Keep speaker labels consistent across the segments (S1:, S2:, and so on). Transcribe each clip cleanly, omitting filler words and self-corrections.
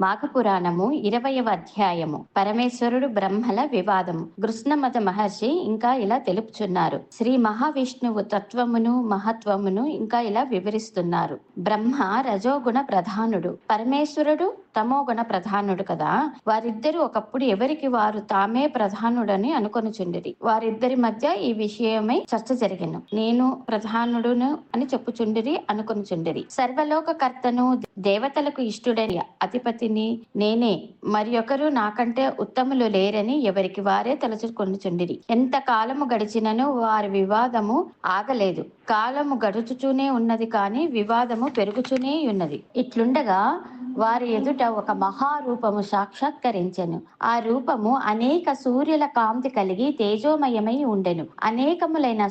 S1: మాఘపురాణము 20వ అధ్యాయము. పరమేశ్వరుడు బ్రహ్మల వివాదము. కృష్ణమత మహర్షి ఇంకా ఇలా తెలుపుచున్నారు. శ్రీ మహావిష్ణువు తత్వమును మహత్వమును ఇంకా ఇలా వివరిస్తున్నారు. బ్రహ్మ రజోగుణ ప్రధానుడు, పరమేశ్వరుడు తమోగుణ ప్రధానుడు కదా. వారిద్దరు ఒకప్పుడు ఎవరికి వారు తామే ప్రధానుడని అనుకొనుచుండిరి. వారిద్దరి మధ్య ఈ విషయమై చర్చ జరిగెను. నేను ప్రధానుడును అని చెప్పుచుండిరి అనుకొనుచుండిరి. సర్వలోక కర్తను, దేవతలకు ఇష్టుడని అధిపతిని నేనే, మరి ఒకరు నాకంటే ఉత్తములు లేరని ఎవరికి వారే తలుచుకొనుచుండిరి. ఎంత కాలము గడిచినను వారి వివాదము ఆగలేదు. కాలము గడుచుచూనే ఉన్నది కానీ వివాదము పెరుగుచునే ఉన్నది. ఇట్లుండగా వారి ఎదుట ఒక మహారూపము సాక్షాత్కరించెను. ఆ రూపము అనేక సూర్యుల కాంతి కలిగి తేజోమయమై ఉండెను. అనేకములైన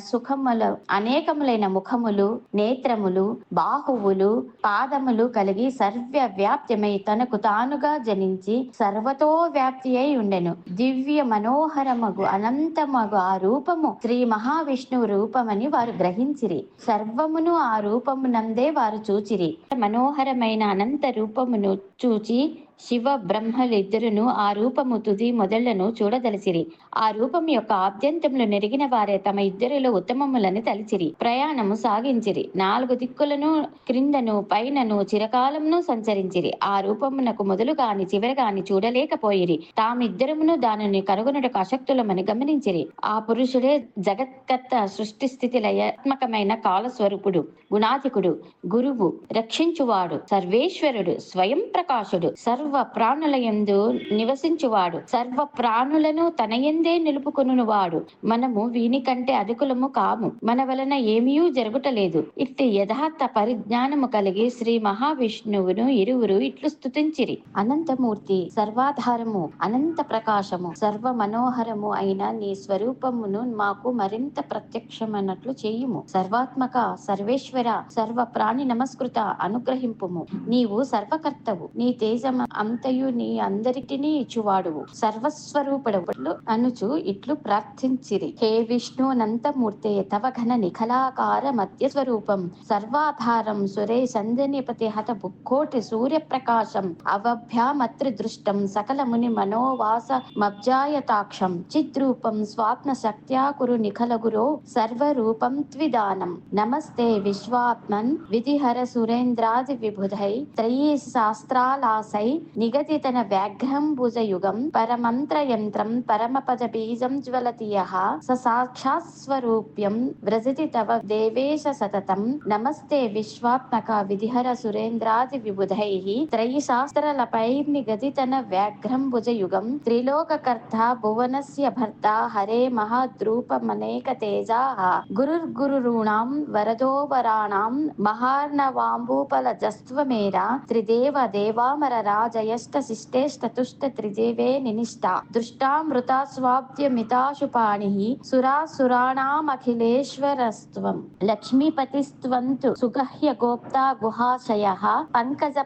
S1: ముఖములు, నేత్రములు, బాహువులు, పాదములు కలిగి సర్వవ్యాప్తమై తనకు తానుగా జనించి సర్వతో వ్యాప్తి అయి ఉండెను. దివ్య మనోహరమగు అనంతమగు ఆ రూపము శ్రీ మహావిష్ణువు రూపమని వారు గ్రహించిరి. సర్వమును ఆ రూపమునందే వారు చూచిరి. మనోహరమైన అనంత రూపమును చూచి శివ బ్రహ్మలిద్దరును ఆ రూపము తుది మొదళ్లను చూడదలిచిరి. ఆ రూపం యొక్క ఆద్యంతములు నెరిగిన వారే తమ ఇద్దరిలో ఉత్తమములని తలిచిరి. ప్రయాణము సాగించిరి. 4 దిక్కులను క్రిందను పైనను చిరకాలమును సంచరించిరి. ఆ రూపమునకు మొదలు కాని చివరి కాని చూడలేకపోయిరి. తామిద్దరమును దానిని కనుగొనుటకు అశక్తులమని గమనించిరి. ఆ పురుషుడే జగత్కర్త, సృష్టి స్థితి లయాత్మకమైన కాలస్వరూపుడు, గుణాధికుడు, గురువు, రక్షించువాడు, సర్వేశ్వరుడు, స్వయం ప్రకాశుడు, సర్వ ప్రాణులయందు నివసించువాడు, సర్వ ప్రాణులను తన యందే నిలుపుకొనువాడు. మనము వీని కంటే అధికులము కాము, మన వలన ఏమీయూ జరుగుటలేదు. ఇట్టి యథార్థ పరిజ్ఞానము కలిగి శ్రీ మహావిష్ణువును ఇరువురు ఇట్లు స్తుతించిరి. అనంతమూర్తి, సర్వాధారము, అనంత ప్రకాశము, సర్వ మనోహరము అయిన నీ స్వరూపమును మాకు మరింత ప్రత్యక్షమైనట్లు చేయుము. సర్వాత్మక, సర్వేశ్వర, సర్వ ప్రాణి నమస్కృత అనుగ్రహింపుము. నీవు సర్వకర్తవు, నీ తేజం అంతయు నీ అందరికిని ఇచ్చువాడువు, సర్వస్వరూపుడు అనుచు ఇట్లు ప్రార్థించిరి. హే విష్ణు నంతమూర్తే, తవ ఘన నిఖలాకార మధ్య స్వరూపం, సర్వాధారం, సురే సంజనిపతి హత బుక్కోటి సూర్య ప్రకాశం, అవభ్యామత్రి దృష్టం, సకల ముని మనోవాస మబ్జాయతాక్షం, చిద్రూపం స్వాత్మ శక్త్యాకురు నిఖల గురో సర్వరూపం త్విదానం. నమస్తే విశ్వాత్మన్ విధిహర సురేంద్రాది విబుధై, త్రయీ శాస్త్రాలాసై నిగదితన వ్యాఘ్రంబుజయుగం, పరమంత్రయంత్రం పరమపద బీజం జ్వలతియః, స సాక్షాత్ స్వరూప్యం వ్రజతి తవ దేవేశ సతతం. నమస్తే విశ్వాత్మక విధిహర సురేంద్రాది విబుధైః, త్రయీ శాస్త్రలపైర్నిగదితన వ్యాఘ్రంబుజయుగం, త్రిలోకకర్త భువనస్య భర్త హరే మహాద్రూపమనేక తేజాః, గురుర్గురుణాం వరదో వరాణాం మహార్ణవాంబూపలజస్త్వమేరా, త్రిదేవ దేవామర రాజయష్ట శిష్టేష్ట తుష్ట త్రిదేవే నినిష్టా, దృష్టామృతా స్వాబ్ద్యమితాశుపాణిః, సురాసురాణామఖిలేశ్వరస్త్వం. లక్ష్మీపతిస్త్వంతు సుగహ్య గోప్తా గుహాశయః, పంకజ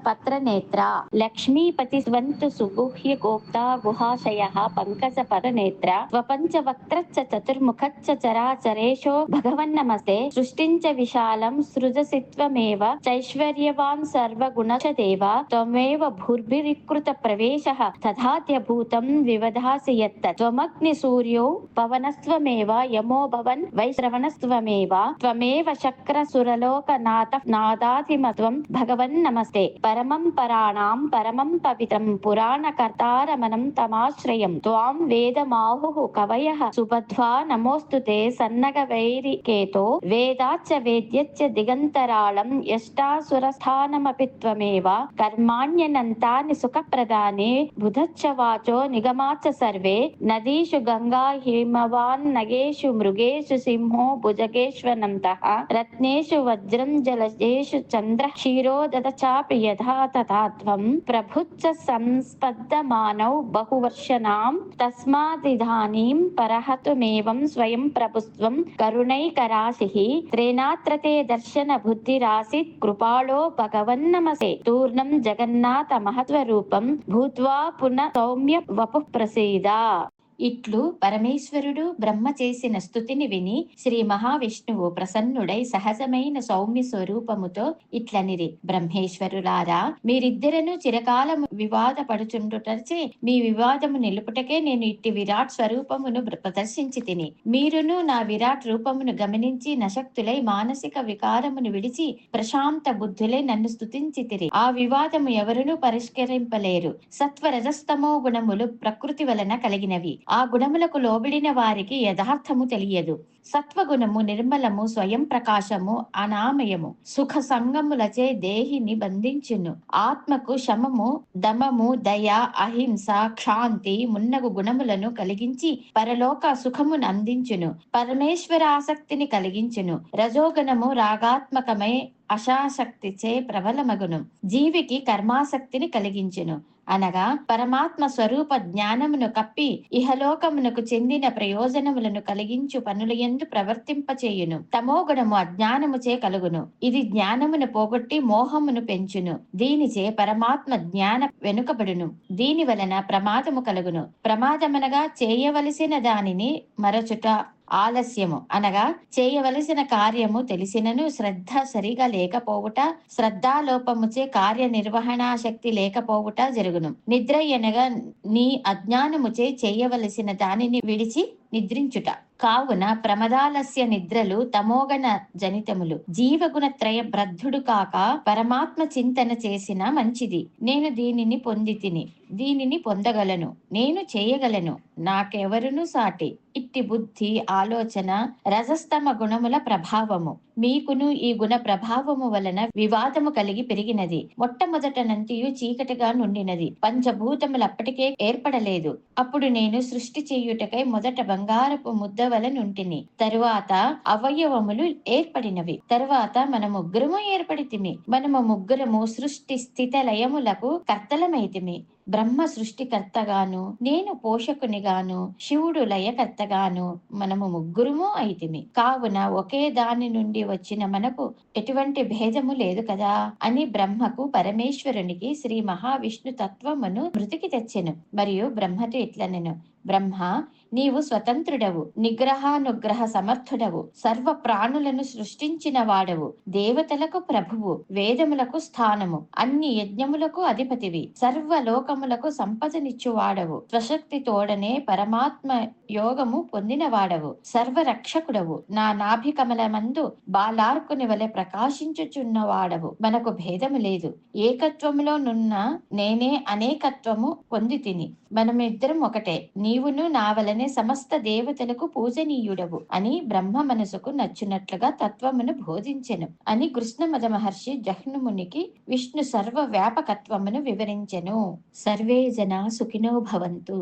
S1: పత్రనేత్రా. లక్ష్మీపతిస్త్వంతు సుగుహ్య గోప్తా గుహాశయః, పంకజ పత్రనేత్ర, స్వపంచవక్త్రచ్చ చతుర్ముఖచ్చ చరాచరేశో భగవన్నమస్తే. సృష్టించ విశాలం సృజసిత్వమేవ చైశ్వర్యవాన్ సర్వగుణచ దేవ, త్వమేవ భూర్భిరికృత ప్రవేశః, తథాద్యభూతం వివదాసి యత్త. త్వమగ్ని సూర్యో పవనస్త్వమేవ, యమో భవన్ వైశ్రవణస్త్వమేవ, త్వమేవ శక్ర సురలోకనాథః నాదాధిమత్వం భగవన్నమస్తే. పరమం పరాణాం పరమం పవిత్రం పురాణకర్తారమణం తమాశ్రయం, త్వాం వేదమాహుః కవయః సుబధ్వా నమోస్తుతే సన్నగవైరికేతో. వేదాచ్చ వేద్యచ్చ దిగంతరాళం యష్టాసురస్థానమపి త్వమేవ, కర్మాణ్యనంతాని సుఖప్రదానే బుధచ్చ వాచో నిగమాచ్చ సర్వే. నదీషు గంగా హిమవాన్ నగేషు మృగేషు సింహో భుజగేష్వనంతః, రత్నేషు వజ్రం జలజేషు చంద్ర క్షీరోదత చాపి యథా తథా త్వం. ప్రభుచ్చ సంస్పద్దమానౌ బహువర్షణాం, తస్మాదిదానీం పరహతుమేవం స్వయం ప్రభుస్త్వం కరుణైకరాశిః. త్రేనాత్ర తే దర్శన బుద్ధిరాసిత్ కృపాళో భగవన్నమస్తే. తూర్ణం జగన్నాథ మహత్వరూపం భూత్వా పునః సౌమ్య వపుః ప్రసీద. ఇట్లు పరమేశ్వరుడు బ్రహ్మ చేసిన స్తుతిని విని శ్రీ మహావిష్ణువు ప్రసన్నుడై సహజమైన సౌమ్య స్వరూపముతో ఇట్లనిరి: బ్రహ్మేశ్వరులారా, మీరిద్దరను చిరకాలము వివాద పడుచుండుటచే మీ వివాదము నిలుపుటకే నేను ఇట్టి విరాట్ స్వరూపమును ప్రదర్శించి తిని, మీరును నా విరాట్ రూపమును గమనించి నశక్తులై మానసిక వికారమును విడిచి ప్రశాంత బుద్ధులై నన్ను స్తుతించితిరి. ఆ వివాదము ఎవరునూ పరిష్కరింపలేరు. సత్వరజస్తమో గుణములు ప్రకృతి వలన కలిగినవి. ఆ గుణములకు లోబడిన వారికి యథార్థము తెలియదు. సత్వగుణము నిర్మలము, స్వయం ప్రకాశము, అనామయము, సుఖ సంగములచే దేహిని బంధించును. ఆత్మకు శమము, దమము, దయ, అహింస, క్షాంతి మున్నగు గుణములను కలిగించి పరలోక సుఖమును అందించును. పరమేశ్వరాసక్తిని కలిగించును. రజోగుణము రాగాత్మకమై అశాశక్తిచే ప్రబలమగును. జీవికి కర్మాసక్తిని కలిగించును. అనగా పరమాత్మ స్వరూప జ్ఞానమును కప్పి ఇహలోకమునకు చెందిన ప్రయోజనములను కలిగించు పనులయందు ప్రవర్తింపచేయును. తమోగుణము అజ్ఞానముచే కలుగును. ఇది జ్ఞానమును పోగొట్టి మోహమును పెంచును. దీనిచే పరమాత్మ జ్ఞాన వెనుకబడును. దీని వలన ప్రమాదము కలుగును. ప్రమాదమనగా చేయవలసిన దానిని మరచుట, ఆలస్యము అనగా చేయవలసిన కార్యము తెలిసినను శ్రద్ధ సరిగా లేకపోవుట, శ్రద్ధాలోపముచే కార్యనిర్వహణా శక్తి లేకపోవుట జరుగును. నిద్ర అనగా నీ అజ్ఞానముచే చేయవలసిన దానిని విడిచి నిద్రించుట. కావున ప్రమదాలస్య నిద్రలు తమోగణ జనితములు. జీవగుణ త్రయ బ్రద్ధుడు కాక పరమాత్మ చింతన చేసిన మంచిది. నేను దీనిని పొంది తిని, దీనిని పొందగలను, నేను చేయగలను, నాకెవరును సాటి. ఇట్టి బుద్ధి, ఆలోచన రజస్తమ గుణముల ప్రభావము. మీకును ఈ గుణ ప్రభావము వలన వివాదము కలిగి పెరిగినది. మొట్టమొదట నంతియు చీకటిగా నుండినది. పంచభూతములు అప్పటికే ఏర్పడలేదు. అప్పుడు నేను సృష్టి చేయుటకై మొదట బంగారపు ముద్ద వలనుంటిని. తరువాత అవయవములు ఏర్పడినవి. తరువాత మన ముగ్గురము ఏర్పడితిమి. మనము ముగ్గురము సృష్టి స్థిత లయములకు కర్తలమైతిమి. బ్రహ్మ సృష్టికర్తగాను, నేను పోషకునిగాను, శివుడు లయకర్తగాను మనము ముగ్గురుము అయితిమి. కావున ఒకే దాని నుండి వచ్చిన మనకు ఎటువంటి భేదము లేదు కదా అని బ్రహ్మకు పరమేశ్వరునికి శ్రీ మహావిష్ణు తత్వమును మృతికి తెచ్చెను. మరియు బ్రహ్మతో ఇట్లనెను: బ్రహ్మ, నీవు స్వతంత్రుడవు, నిగ్రహానుగ్రహ సమర్థుడవు, సర్వ ప్రాణులను సృష్టించిన వాడవు, దేవతలకు ప్రభువు, వేదములకు స్థానము, అన్ని యజ్ఞములకు అధిపతివి, సర్వలోకములకు సంపదనిచ్చువాడవు, స్వశక్తి తోడనే పరమాత్మ యోగము పొందిన వాడవు, సర్వరక్షకుడవు, నా నాభి కమలమందు బాలార్కుని వలె ప్రకాశించుచున్న వాడవు. మనకు భేదము లేదు. ఏకత్వములో నున్న నేనే అనేకత్వము పొంది తిని. మనమిద్దరం ఒకటే. నీవును నా వలనే సమస్త దేవతలకు పూజనీయుడవు అని బ్రహ్మ మనసుకు నచ్చినట్లుగా తత్వమును బోధించెను అని కృష్ణమద మహర్షి జహ్నుమునికి విష్ణు సర్వ వ్యాపకత్వమును వివరించెను. సర్వే జనా సుఖినో భవంతు.